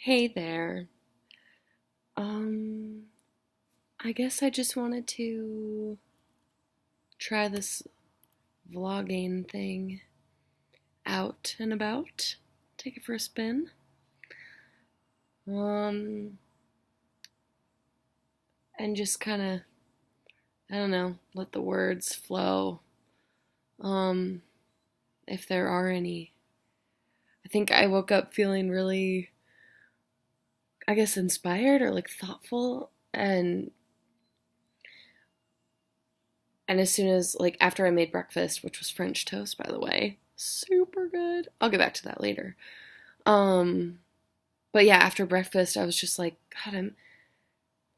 Hey there. Um, I guess I just wanted to try this vlogging thing out and about. Take it for a spin. Um, and just kind of, I don't know, let the words flow. Um, if there are any. I think I woke up feeling really, I guess, inspired or like thoughtful and as soon as like after I made breakfast, which was French toast by the way, super good. I'll get back to that later. Um, but yeah, after breakfast, I was just like, God, I'm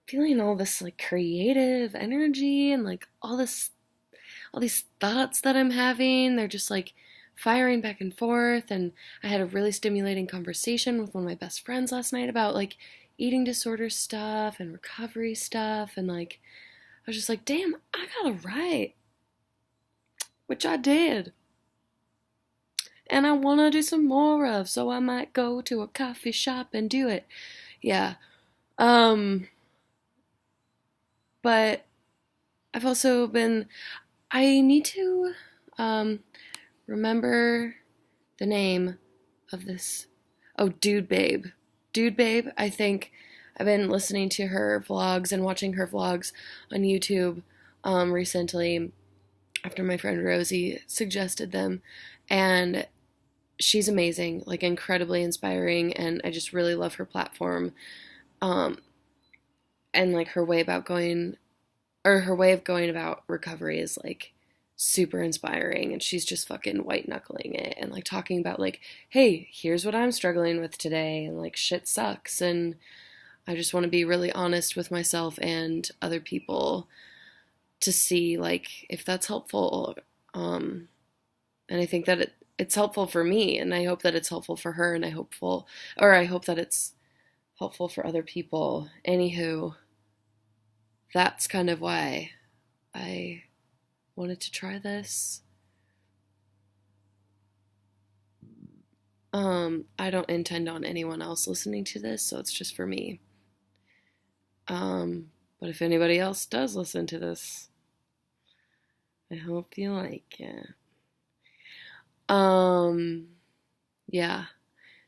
feeling all this like creative energy and like all these thoughts that I'm having. They're just like firing back and forth. And I had a really stimulating conversation with one of my best friends last night about like eating disorder stuff and recovery stuff. And like, I was just like, damn, I gotta write, which I did. And I wanna do some more of, so I might go to a coffee shop and do it. Yeah. Um, but I've also been, I need to um, remember the name of this. Oh, Dude Babe. Dude Babe, I think I've been listening to her vlogs and watching her vlogs on YouTube recently after my friend Rosie suggested them. And she's amazing, like incredibly inspiring. And I just really love her platform um, and like her way about going or her way of going about recovery is like super inspiring, and she's just fucking white knuckling it and like talking about like, hey, here's what I'm struggling with today, and like shit sucks, and I just want to be really honest with myself and other people to see like if that's helpful. And I think that it's helpful for me, and I hope that it's helpful for her, and I hope that it's helpful for other people. Anywho, that's kind of why I wanted to try this. I don't intend on anyone else listening to this, so it's just for me. But if anybody else does listen to this, I hope you like it. Um, yeah.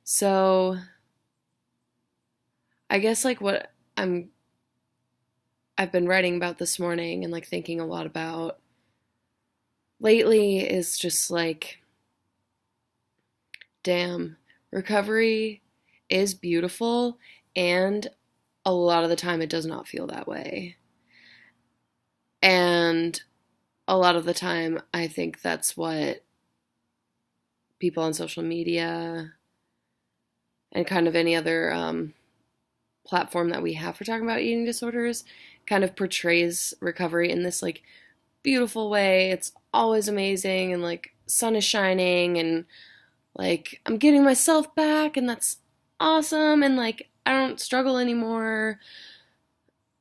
So I guess like what I've been writing about this morning and like thinking a lot about lately is just like, damn, recovery is beautiful, and a lot of the time it does not feel that way. And a lot of the time I think that's what people on social media and kind of any other platform that we have for talking about eating disorders kind of portrays recovery in this like beautiful way. It's always amazing, and like sun is shining, and like I'm getting myself back, and that's awesome, and like I don't struggle anymore,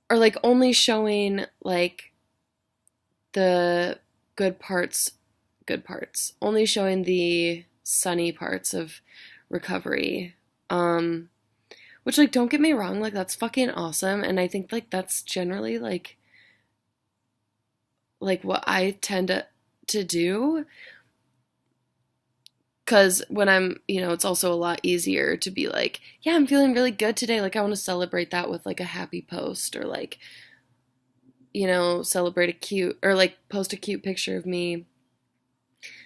or like only showing like the good parts, only showing the sunny parts of recovery. Um, which like don't get me wrong, like that's fucking awesome, and I think like that's generally like what I tend to do, cuz when I'm, it's also a lot easier to be like, yeah, I'm feeling really good today, like I want to celebrate that with like a happy post, or like, celebrate a cute, or like post a cute picture of me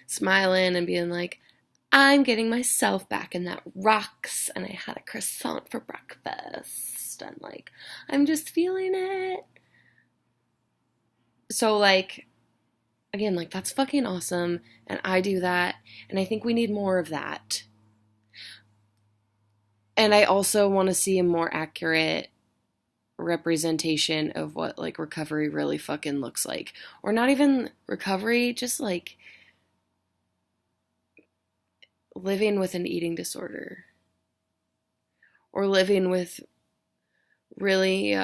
smiling and being like, I'm getting myself back, and that rocks, and I had a croissant for breakfast, and like I'm just feeling it. So like, again, like that's fucking awesome, and I do that, and I think we need more of that. And I also want to see a more accurate representation of what like recovery really fucking looks like, or not even recovery, just like living with an eating disorder, or living with really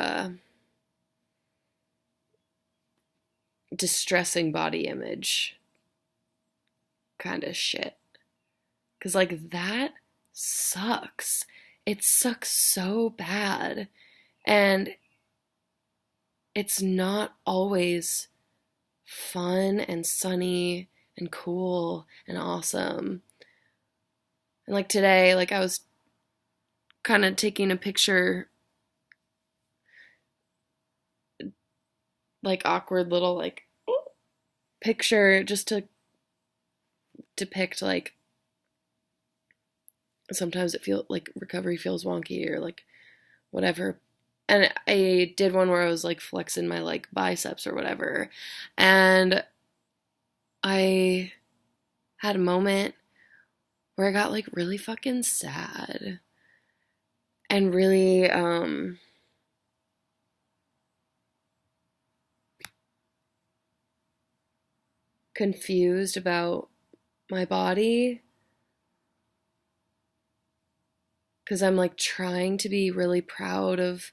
distressing body image kind of shit. Because, like, that sucks. it sucks so bad. And it's not always fun and sunny and cool and awesome. And like today, like I was kind of taking a picture, like awkward little like picture just to depict like sometimes it feels like recovery feels wonky or like whatever. And I did one where I was like flexing my like biceps or whatever. And I had a moment where I got like really fucking sad and really confused about my body because I'm like trying to be really proud of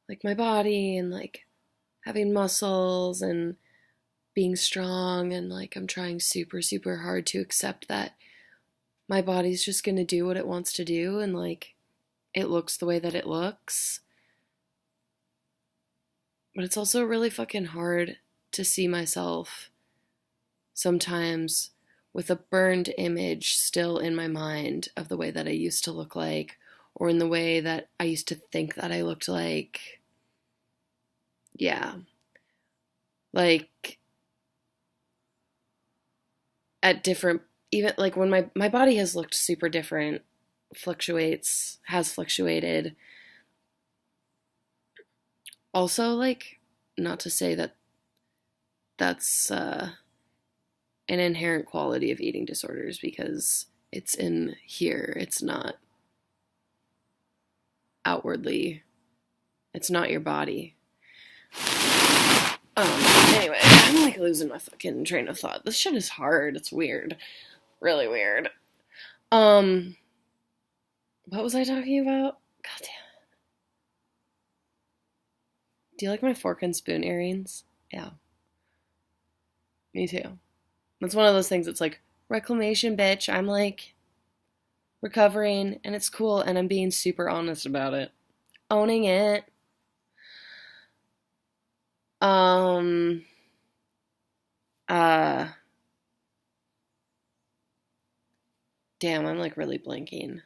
like my body and like having muscles and being strong, and like I'm trying super super hard to accept that my body's just going to do what it wants to do and like it looks the way that it looks. But it's also really fucking hard to see myself sometimes with a burned image still in my mind of the way that I used to look like, or in the way that I used to think that I looked like. Yeah. Like at different, even like when my body has looked super different, fluctuates, has fluctuated. Also, like, not to say that that's an inherent quality of eating disorders because it's in here. It's not outwardly, it's not your body. Anyway, I'm like losing my fucking train of thought. This shit is hard. It's weird. Really weird. What was I talking about? God damn it. Do you like my fork and spoon earrings? Yeah. Me too. That's one of those things that's like, reclamation, bitch. I'm like recovering and it's cool and I'm being super honest about it. Owning it. Um, uh, Damn, I'm like really blinking.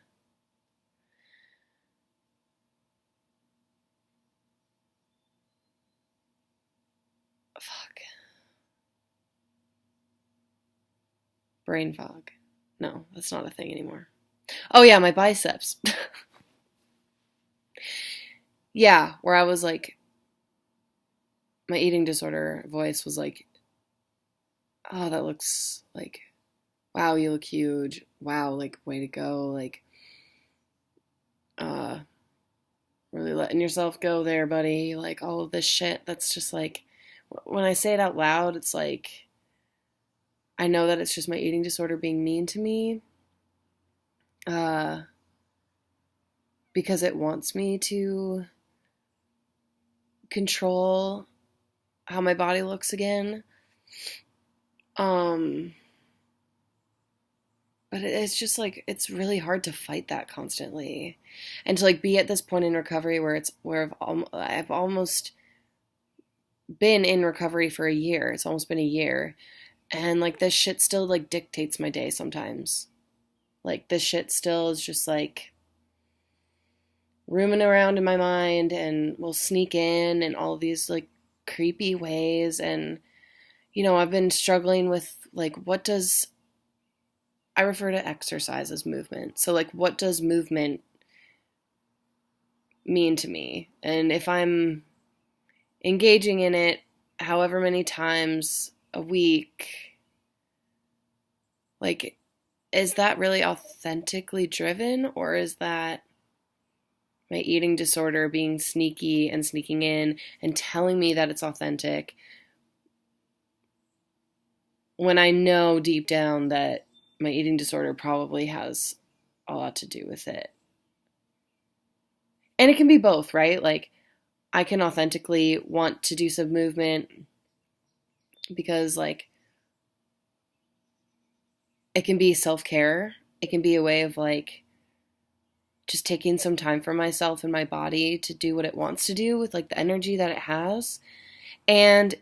Fuck. Brain fog. No, that's not a thing anymore. Oh yeah, my biceps. Yeah, where I was like, my eating disorder voice was like, oh, that looks like, wow, you look huge. Wow, like, way to go. Like, uh, really letting yourself go there, buddy. Like, all of this shit that's just like, when I say it out loud, it's like, I know that it's just my eating disorder being mean to me. Uh, because it wants me to control how my body looks again. Um, but it's just like it's really hard to fight that constantly, and to like be at this point in recovery where it's where I've almost been in recovery for a year. It's almost been a year, and like this shit still like dictates my day sometimes. Like this shit still is just like rooming around in my mind and will sneak in all of these like creepy ways. And I've been struggling with like, what does I refer to exercise as movement. So like, what does movement mean to me? And if I'm engaging in it however many times a week, like, is that really authentically driven, or is that my eating disorder being sneaky and sneaking in and telling me that it's authentic when I know deep down that my eating disorder probably has a lot to do with it? And it can be both, right? Like, I can authentically want to do some movement because, like, it can be self-care. It can be a way of, like, just taking some time for myself and my body to do what it wants to do with like the energy that it has. And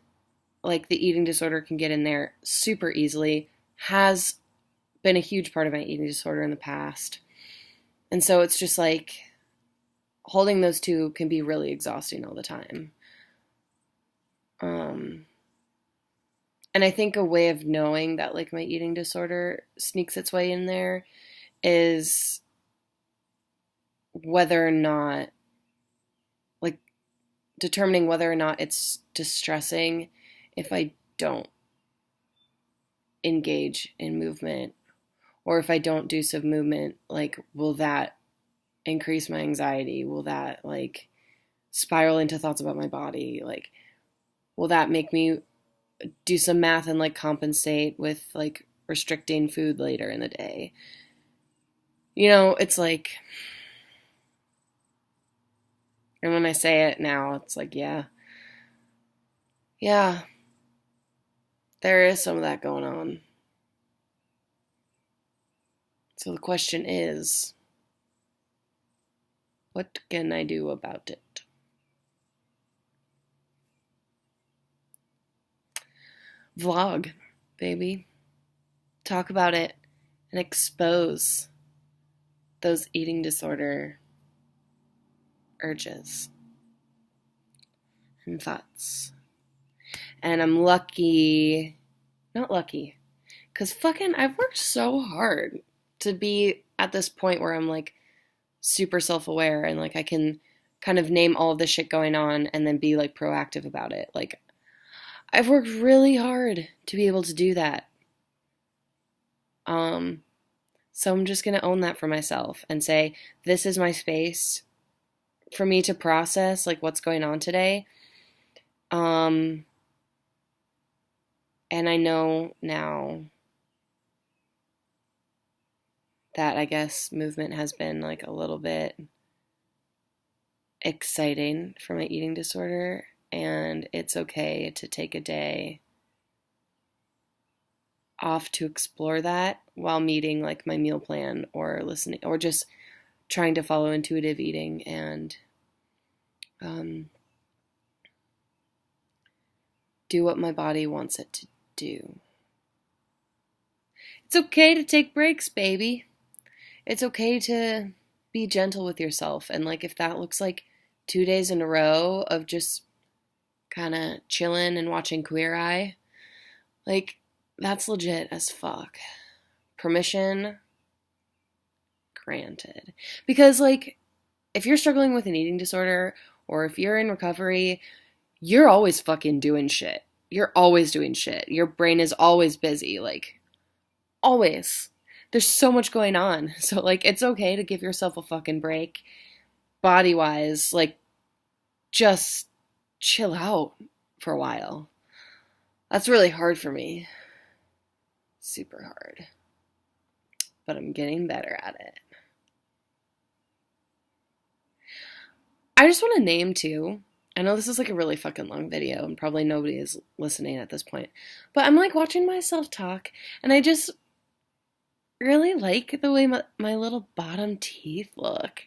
like the eating disorder can get in there super easily, has been a huge part of my eating disorder in the past. And so it's just like holding those two can be really exhausting all the time. And I think a way of knowing that like my eating disorder sneaks its way in there is whether or not, like, determining whether or not it's distressing if I don't engage in movement, or if I don't do some movement, like, will that increase my anxiety? Will that like spiral into thoughts about my body? Like, will that make me do some math and like compensate with like restricting food later in the day? You know, it's like, and when I say it now, it's like, yeah, there is some of that going on. So the question is, what can I do about it? Vlog, baby. Talk about it and expose those eating disorder urges and thoughts. And I'm lucky, not lucky, because fucking I've worked so hard to be at this point where I'm like super self-aware and like I can kind of name all of the shit going on and then be like proactive about it. Like, I've worked really hard to be able to do that. So I'm just gonna own that for myself and say, this is my space for me to process like what's going on today. And I know now that I guess movement has been like a little bit exciting for my eating disorder, and it's okay to take a day off to explore that while meeting like my meal plan or listening or just trying to follow intuitive eating and do what my body wants it to do. It's okay to take breaks, baby. It's okay to be gentle with yourself. And like if that looks like 2 days in a row of just kind of chilling and watching Queer Eye, like that's legit as fuck. Permission granted. Because like if you're struggling with an eating disorder or if you're in recovery, you're always fucking doing shit. You're always doing shit. Your brain is always busy, like always. There's so much going on. So like it's okay to give yourself a fucking break body-wise, like just chill out for a while. That's really hard for me. Super hard. But I'm getting better at it. I just want to name too. I know this is like a really fucking long video and probably nobody is listening at this point. But I'm like watching myself talk and I just really like the way my little bottom teeth look.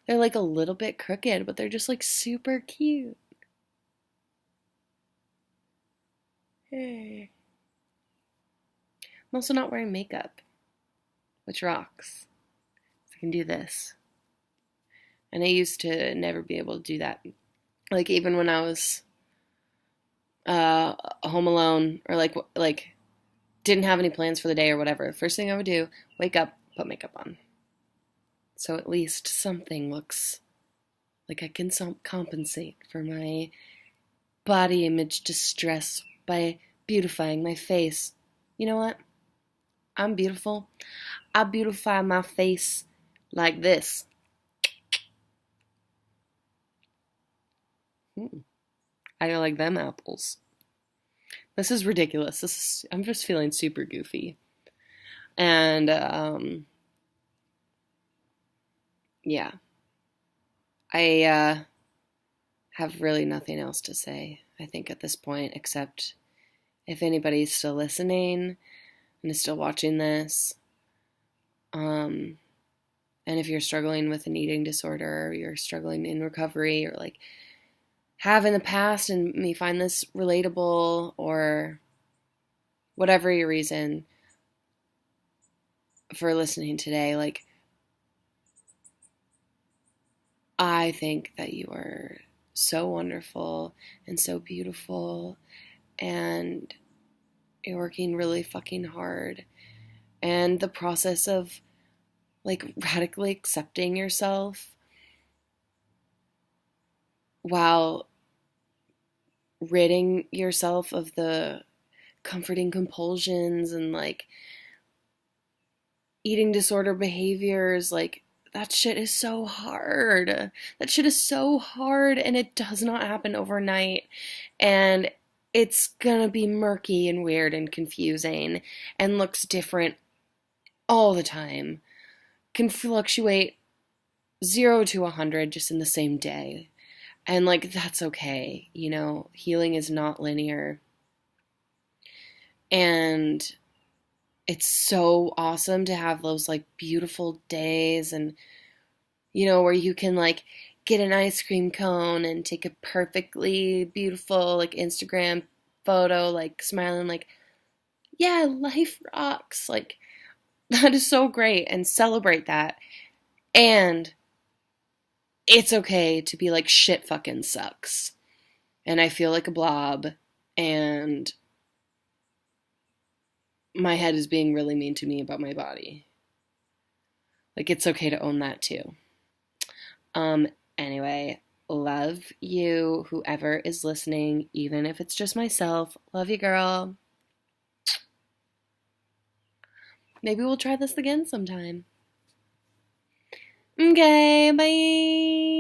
They're like a little bit crooked, but they're just like super cute. Hey. I'm also not wearing makeup, which rocks. So I can do this. And I used to never be able to do that. Like even when I was home alone or like didn't have any plans for the day or whatever, first thing I would do, wake up, put makeup on. So at least something looks like I can compensate for my body image distress by beautifying my face. You know what? I'm beautiful. I beautify my face like this. I like them apples. This is ridiculous. I'm just feeling super goofy. And, yeah. I have really nothing else to say, I think, at this point, except if anybody's still listening and is still watching this, And if you're struggling with an eating disorder, or you're struggling in recovery, or like have in the past and may find this relatable, or whatever your reason for listening today, like, I think that you are so wonderful and so beautiful, and you're working really fucking hard. And the process of like radically accepting yourself while ridding yourself of the comforting compulsions and like eating disorder behaviors, like that shit is so hard. That shit is so hard, and it does not happen overnight. And it's gonna be murky and weird and confusing and looks different all the time. Can fluctuate 0 to 100 just in the same day. And like, that's okay. You know, healing is not linear. And it's so awesome to have those like beautiful days, and where you can like get an ice cream cone and take a perfectly beautiful like Instagram photo, like smiling, like, yeah, life rocks. Like, that is so great, and celebrate that. And it's okay to be like, shit fucking sucks. And I feel like a blob, and my head is being really mean to me about my body. Like, it's okay to own that too. Anyway, love you, whoever is listening, even if it's just myself. Love you, girl. Maybe we'll try this again sometime. Okay, bye.